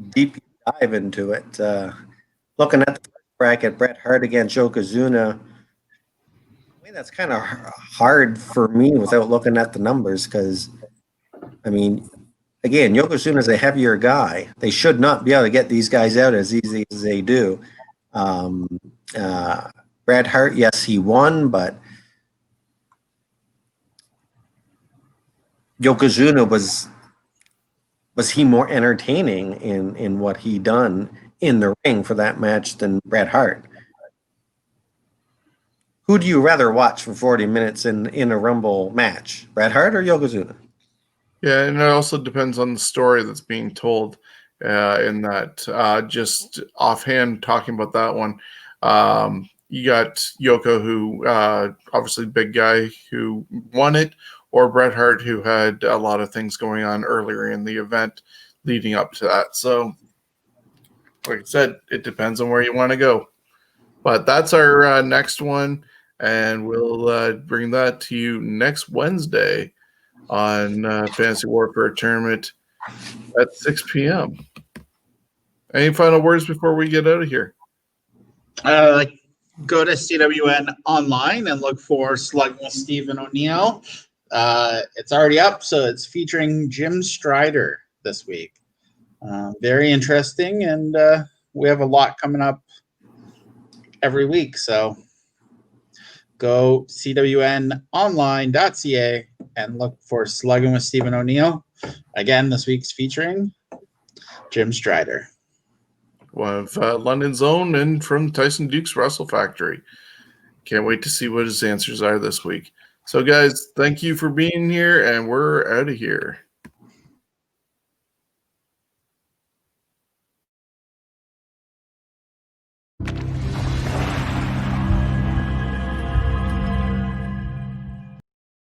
C: deep you dive into it. Looking at the bracket, Bret Hart against Yokozuna. I mean, that's kind of hard for me without looking at the numbers because, I mean, again, Yokozuna's a heavier guy. They should not be able to get these guys out as easy as they do. Bret Hart, yes, he won, but Yokozuna was he more entertaining in what he done in the ring for that match than Bret Hart? Who do you rather watch for 40 minutes in a Rumble match, Bret Hart or Yokozuna?
A: Yeah, and it also depends on the story that's being told in that. Just offhand talking about that one, you got Yoko, who obviously big guy who won it, or Bret Hart, who had a lot of things going on earlier in the event leading up to that. So, like I said, it depends on where you want to go. But that's our next one, and we'll bring that to you next Wednesday on Fantasy Warfare Tournament at 6 p.m. Any final words before we get out of here?
B: Go to CWN online and look for Slugging with Stephen O'Neill. It's already up, so it's featuring Jim Strider this week. Very interesting, and we have a lot coming up every week. So go cwnonline.ca and look for Slugging with Stephen O'Neill. Again, this week's featuring Jim Strider.
A: One of London's own and from Tyson Duke's Wrestle Factory. Can't wait to see what his answers are this week. So, guys, thank you for being here, and we're out of here.